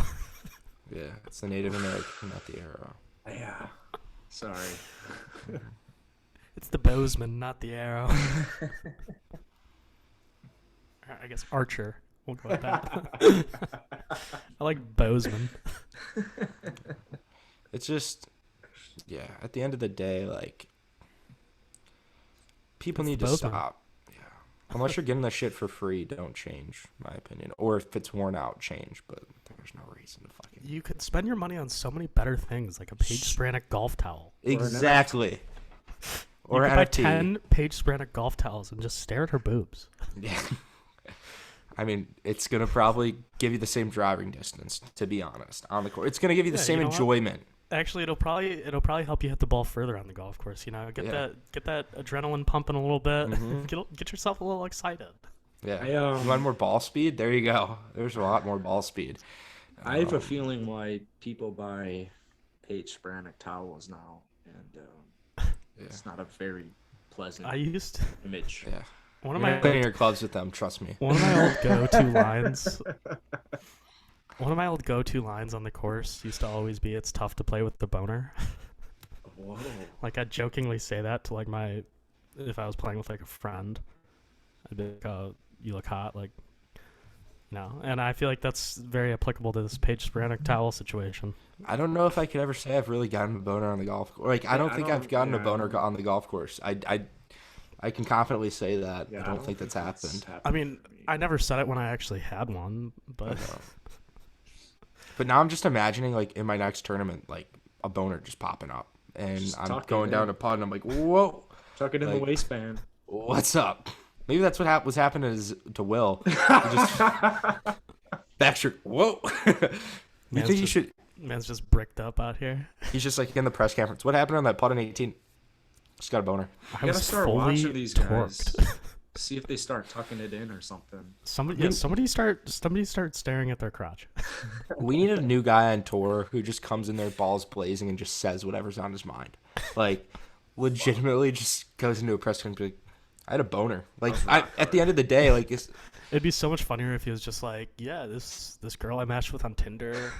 Yeah, it's the Native American, not the arrow. Yeah. Sorry. It's the Bozeman, not the arrow. I guess Archer. We'll go with that. I like Bozeman. It's just, yeah. At the end of the day, like, people need to stop. Yeah. Unless you're getting the shit for free, don't change, my opinion. Or if it's worn out, change. But there's no reason to fucking. You could spend your money on so many better things, like a Paige Spranich golf towel. Exactly. Or you could buy NFT. 10 Paige Spranich golf towels and just stare at her boobs. Yeah. I mean, it's going to probably give you the same driving distance, to be honest, on the course. It's going to give you the same enjoyment. Actually, it'll probably help you hit the ball further on the golf course. You know, get that adrenaline pumping a little bit. Mm-hmm. Get yourself a little excited. Yeah. You want more ball speed? There you go. There's a lot more ball speed. I have a feeling why people buy Paige Spranich towels now, and it's not a very pleasant image. Yeah. You're cleaning your clubs with them, trust me. One of my old go-to lines. One of my old go-to lines on the course used to always be, "It's tough to play with the boner." Whoa. Like, I'd jokingly say that to, like, if I was playing with, like, a friend. I'd be like, "Oh, you look hot," like, no. And I feel like that's very applicable to this Paige Spranich towel situation. I don't know if I could ever say I've really gotten a boner on the golf course. Like, I don't think I've gotten a boner on the golf course. I can confidently say that. I don't think that's happened. I mean, I never said it when I actually had one, but... But now I'm just imagining, like, in my next tournament, like, a boner just popping up. And just I'm going down to putt, and I'm like, whoa. Tuck it in the waistband. What's up? Maybe that's what was happening to Will. Backstroke. Whoa. You think you should... Man's just bricked up out here. He's just, like, in the press conference. What happened on that putt in 18? Just got a boner. I gotta start watching these guys. See if they start tucking it in or something. Somebody start staring at their crotch. We need a new guy on tour who just comes in there balls blazing and just says whatever's on his mind. Like, legitimately just goes into a press conference and be like, I had a boner. Like, at the end of the day, like, it'd be so much funnier if he was just like, yeah, this girl I matched with on Tinder,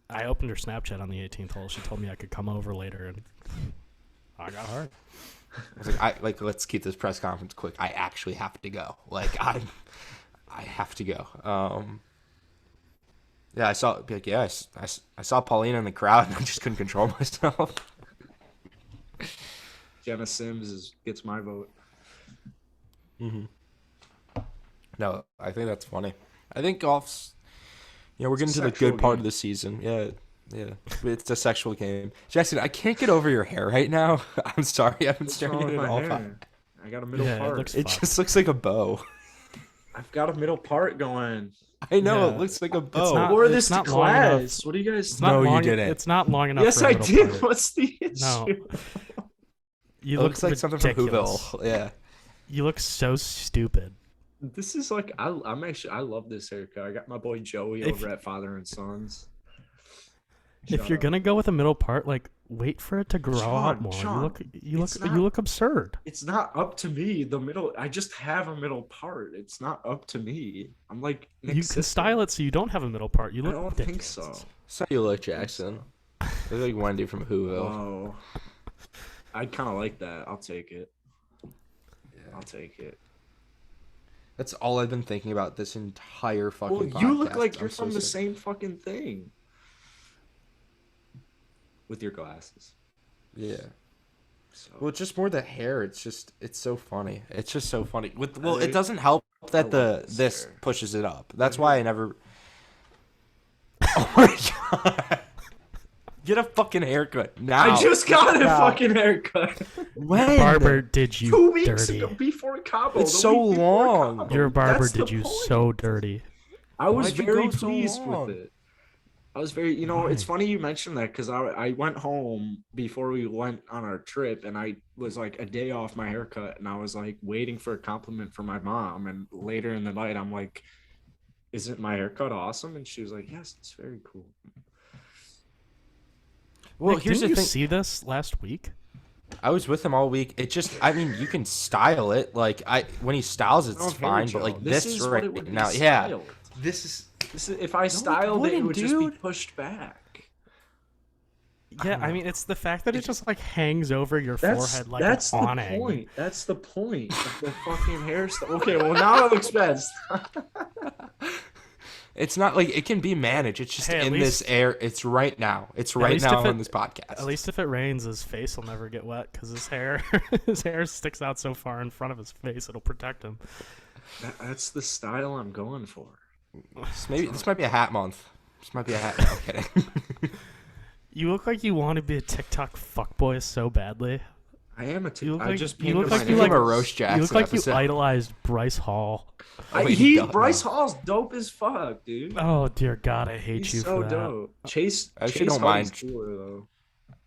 I opened her Snapchat on the 18th hole. She told me I could come over later, and I got hard. I was like, let's keep this press conference quick. I actually have to go. Like, I have to go. Yeah, I saw Paulina in the crowd, and I just couldn't control myself. Jenna Sims gets my vote. Mm-hmm. No, I think that's funny. I think golf's, we're getting to the good part of the season. Yeah. It's a sexual game. Jackson, I can't get over your hair right now. I'm sorry. I've been staring at it all time. I got a middle part. It just looks like a bow. I've got a middle part going. I know. It looks like a bow. I wore this to class. What do you guys... No, you didn't. It's not long enough. Yes, I did. Part. What's the issue? No. It looks like something from Whoville. Yeah. You look so stupid. This is like... I love this haircut. I got my boy Joey over at Father and Sons. If you're gonna go with a middle part, like, wait for it to grow out more. You look absurd. It's not up to me. I just have a middle part. It's not up to me. I'm like Nick Can style it so you don't have a middle part. I don't think so. That's how you look, Jackson. You're like Wendy from Whoville. Oh, I'd kind of like that. I'll take it. Yeah, I'll take it. That's all I've been thinking about this entire fucking podcast. You look like you're from the same fucking thing. With your glasses. Yeah. Well, it's just more the hair. It's so funny. It's just so funny. It doesn't help that this pushes it up. That's why I never... Oh my god. Get a fucking haircut now. I just got a fucking haircut. When? Barber did you 2 weeks dirty. ago before Cabo. It's so long. Your barber did you so dirty. I was very pleased with it. I was very, it's funny you mentioned that because I went home before we went on our trip and I was like a day off my haircut and I was like waiting for a compliment from my mom. And later in the night, I'm like, isn't my haircut awesome? And she was like, yes, it's very cool. Well, here's the thing. Did you see this last week? I was with him all week. It just, you can style it. Like, when he styles it, it's fine. But like this right now, yeah. This is... If I styled it, it would just be pushed back. Yeah, I mean, it's the fact that it just like hangs over your forehead like that's an the awning. point. That's the point of the fucking hairstyle. Okay, well now it looks bad. It's not like it can be managed. It's just Hey, in this air. It's right now. It's right least now if it- on this podcast. At least if it rains, his face will never get wet because his hair, his hair sticks out so far in front of his face, it'll protect him. That's the style I'm going for. This might be a hat month. This might be a hat. No, I'm kidding. You look like you want to be a TikTok fuckboy so badly. I am a You look I like- just you look painted like my you nails. like a roast Jackson You look like episode. you idolized Bryce Hall. Bryce Hall's dope as fuck, dude. Oh dear God, I hate He's you so for that. dope. Chase actually Chase don't mind. Hall's cooler, though.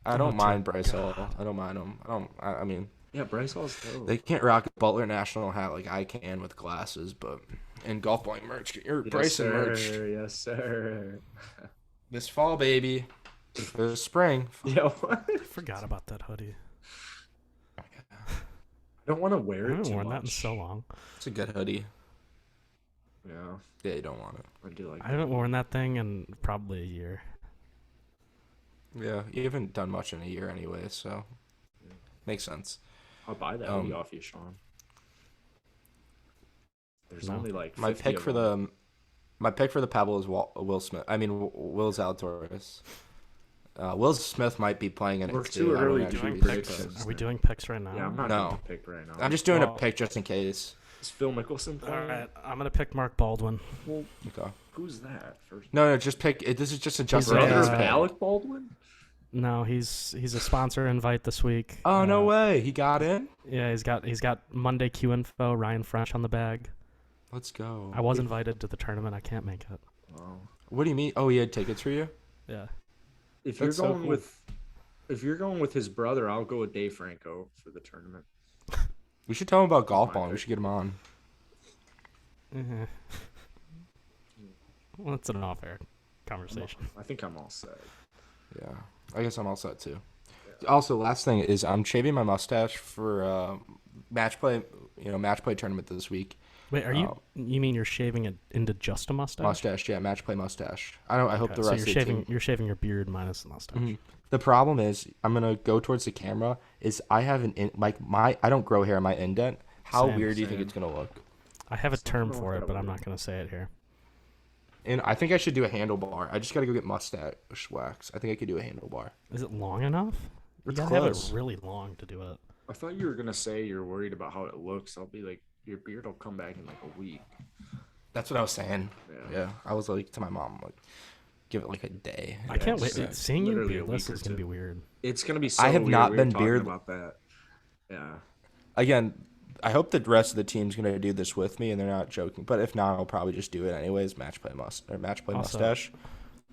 I don't Oh, mind dear Bryce God. Hall. I don't mind him. I mean, Yeah, Bryce Hall's dope. they can't rock a Butler National hat like I can with glasses, but in golf balling merch, get your Bryson merch Yes, sir. this fall, baby. This spring. Yeah, what? I forgot about that hoodie. I don't want to wear I it haven't too worn much. that in so long. It's a good hoodie. Yeah, Yeah, you don't want it. I do like I haven't worn that thing in probably a year. Yeah, you haven't done much in a year anyway, so makes sense. I'll buy that hoodie off you, Sean. There's No. only like 50 My pick of for them. my pick for the Pebble is Will Smith. I mean, Will Zalatoris. Will Smith might be playing in it We're too. too I don't early actually doing be picks? predictions. Are we doing picks right now? Yeah, I'm not No. doing a pick right now. I'm just doing Well- a pick just in case. Is Phil Mickelson All playing? right, I'm gonna pick Mark Baldwin. Well, Okay. who's that? First. No, just pick. This is just a Justin Brother Fields of pick. Alec Baldwin? No, he's a sponsor invite this week. Oh no way, he got in. Yeah, he's got Monday Q info. Ryan French on the bag. Let's go. I was invited to the tournament. I can't make it. Wow. What do you mean? Oh, he had tickets for you? Yeah. If you're That's so going cool. if you're going with his brother, I'll go with Dave Franco for the tournament. We should tell him about golf My balling. We pick. should get him on. Mhm. Well, it's an off-air conversation. I think I'm all set. Yeah, I guess I'm all set too. Also, last thing is I'm shaving my mustache for match play. Match play tournament this week. Wait, are you? You mean you're shaving it into just a mustache? Mustache, yeah, match play mustache. I hope Okay, the so rest you're of the shaving. team. You're shaving your beard minus the mustache. Mhm. The problem is I'm gonna go towards the camera. Is I have I don't grow hair in my indent. How Same, weird do you think same. it's gonna look? I have a term know for if it, but that I'm would- not gonna say it here. And I think I should do a handlebar. I just gotta go get mustache wax. I think I could do a handlebar. Is it long enough? You It's gotta have close. it really long to do it. I thought you were gonna say you're worried about how it looks. I'll be like, your beard will come back in like a week. That's what I was saying. Yeah. Yeah, I was like to my mom, like, give it like a day. I can't wait. it's Seeing you literally a beardless week or is gonna two. be weird. It's gonna be so I have weird. not We were been talking beard- about that. Yeah. Again, I hope the rest of the team's gonna do this with me and they're not joking. But if not, I'll probably just do it anyways. Match play Also- mustache.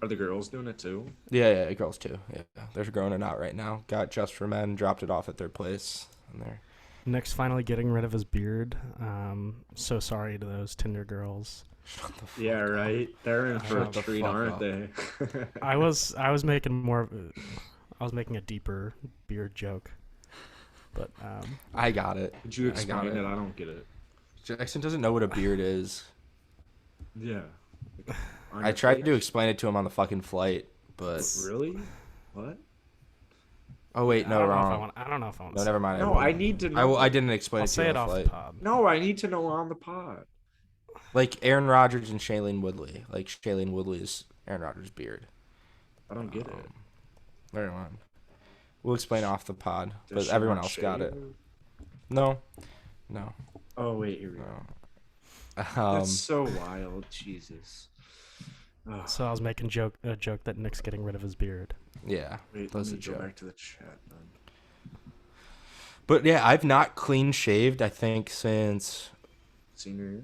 Are the girls doing it too? Yeah, girls too. Yeah, they're growing it out right now. Got Just for Men, dropped it off at their place, and they're Nick's finally getting rid of his beard. So sorry to those Tinder girls. shut the fuck Yeah, up. right. They're in for a Shut the treat, fuck aren't up. they? I was making more. I was making a deeper beard joke, but I got it. Could you I got explain it? I don't get it. Jackson doesn't know what a beard is. Yeah. On I your tried face? to explain it to him on the fucking flight, but Really? What? oh wait, no, wrong. I don't know if I want No, to. never mind. No, won't. I need to know. I didn't explain I'll it to say you it on off the the flight. pod. No, I need to know on the pod. Like Aaron Rodgers and Shailene Woodley. Like Shailene Woodley's Aaron Rodgers' beard. I don't get it. Never mind. We'll explain off the pod, Does but she everyone not else got shave? it. No. No. Oh wait, here we go. No. That's so wild, Jesus. Ugh. So I was making a joke that Nick's getting rid of his beard. Yeah, Wait, that's let a me go joke. back to the chat then. But yeah, I've not clean shaved. I think since Senior year.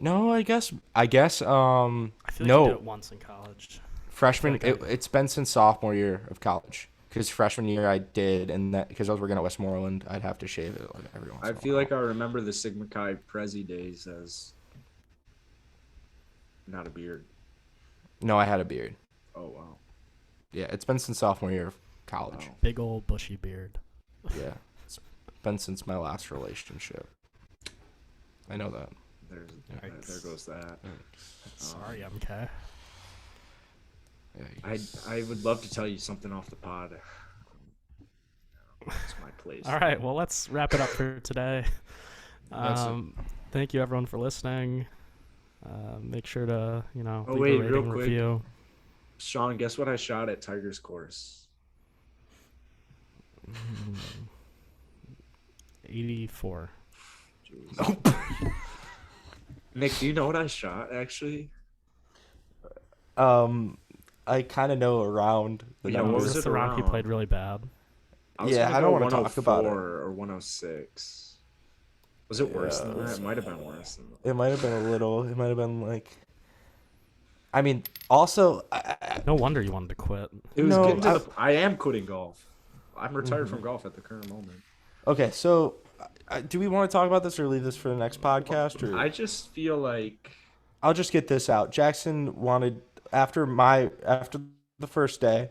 no. I guess. I feel like No. you did it once in college. Freshman. I feel like It's been since sophomore year of college. Because freshman year I did, and that because I was working at Westmoreland, I'd have to shave it like every once. I in a feel while. like I remember the Sigma Chi Prezi days as not a beard. No, I had a beard. Oh wow. Yeah, it's been since sophomore year of college. Wow. Big old bushy beard. Yeah, it's been since my last relationship. I know that. There's Yikes. there goes that. Sorry, MK. Yeah, I would love to tell you something off the pod. It's my place. All right, well, let's wrap it up for today. That's it. Thank you, everyone, for listening. Make sure to, Oh, leave wait, a rating, real quick. review. Sean, guess what I shot at Tiger's course? 84. Jeez. Nope. Nick, do you know what I shot actually? I kind of know around the Yeah, what numbers. was This it the round he around? played really bad? I was Yeah, gonna I don't go wanna talk about it. 104 or 106. Was it worse than that? It might have been worse than that. It might have been a little. It might have been like. I mean, also, No wonder you wanted to quit. It was No, getting to the. I am quitting golf. I'm retired Mm-hmm. from golf at the current moment. okay. So, do we want to talk about this or leave this for the next podcast? Or I just feel like I'll just get this out. Jackson wanted after the first day.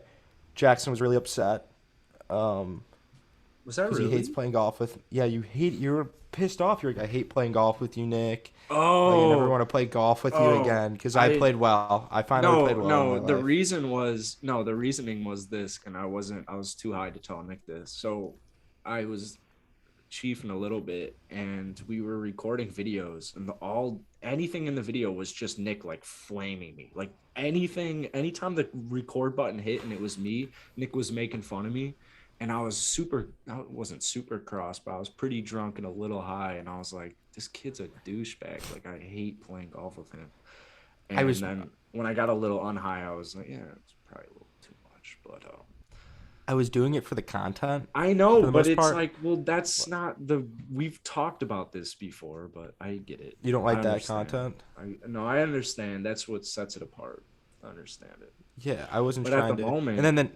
Jackson was really upset. was that Because really? he hates playing golf with. Yeah, you're pissed off. You're like, I hate playing golf with you, Nick. Oh, Like, I never want to play golf with you Oh, again because I played well. I finally played well. No. in my The life. reasoning was this, and I was too high to tell Nick this. So, I was chiefing a little bit, and we were recording videos, and anything in the video was just Nick like flaming me, like anytime the record button hit and it was me, Nick was making fun of me. And I wasn't super cross, but I was pretty drunk and a little high. And I was like, this kid's a douchebag. Like, I hate playing golf with him. And then when I got a little unhigh, I was like, yeah, it's probably a little too much. But I was doing it for the content. I know, For the but most it's part. like, well, that's not we've talked about this before, but I get it. You don't like I that understand. content? I understand. That's what sets it apart. I understand it. Yeah, I wasn't But at trying the to. moment- And then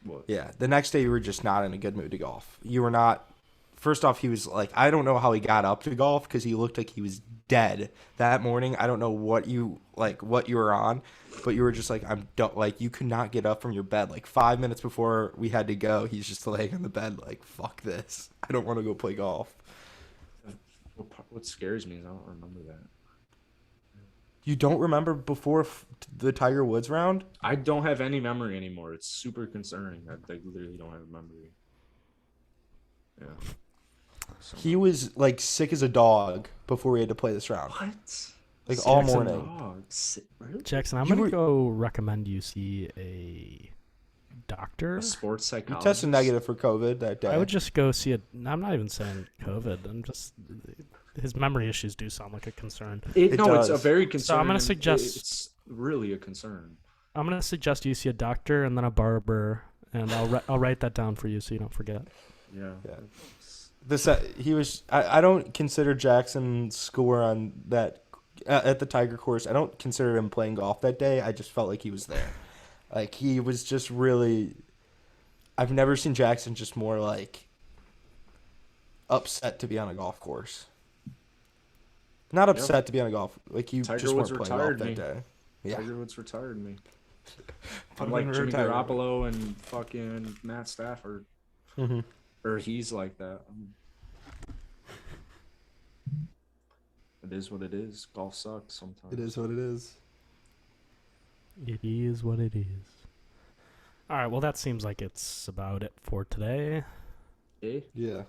What? yeah, the next day you were just not in a good mood to golf. You were not. First off, he was like, I don't know how he got up to golf because he looked like he was dead that morning. I don't know what you were on, but you were just like, like you could not get up from your bed. Like 5 minutes before we had to go, he's just laying on the bed like, fuck this. I don't want to go play golf. What scares me is I don't remember that. You don't remember before the Tiger Woods round? I don't have any memory anymore. It's super concerning. I literally don't have a memory. Yeah. So, He was like sick as a dog before we had to play this round. what? Like all Jackson morning. Really? Jackson, I'm You going were- to go recommend you see a doctor. A sports You psychologist. tested negative for COVID that day. I would just go see it. I'm not even saying COVID. I'm just his memory issues do sound like a concern. It It's a does. very concern. So I'm gonna suggest- It's really a concern. I'm gonna suggest you see a doctor and then a barber, and I'll write that down for you so you don't forget. Yeah. Yeah. He was. I don't consider Jackson's score on that at the Tiger course. I don't consider him playing golf that day. I just felt like he was there. Like he was just really. I've never seen Jackson just more like upset to be on a golf course. Not upset to be on a golf. Like you Tiger just Woods weren't playing golf retired that me. day. Yeah. Tiger Woods retired me. Put I'm him like in Jimmy retirement. Garoppolo and fucking Matt Stafford. Mm-hmm. Or he's like that. It is what it is. Golf sucks sometimes. It is what it is. It is what it is. All right. Well, that seems like it's about it for today. Eh? Yeah.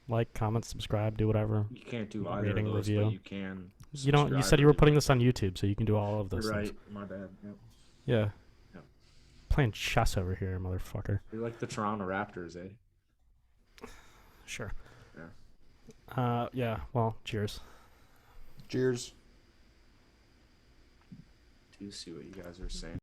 Like, comment, subscribe, do whatever. You can't do either Rating, of those, review. but you can. You don't. You subscribe said you or were do putting that. this on YouTube, so you can do all of those You're right. things. My bad. Yep. Yeah. Yep. Playing chess over here, motherfucker. You're like the Toronto Raptors, eh? Sure. Yeah. Yeah. Well, cheers. Cheers. Do you see what you guys are saying?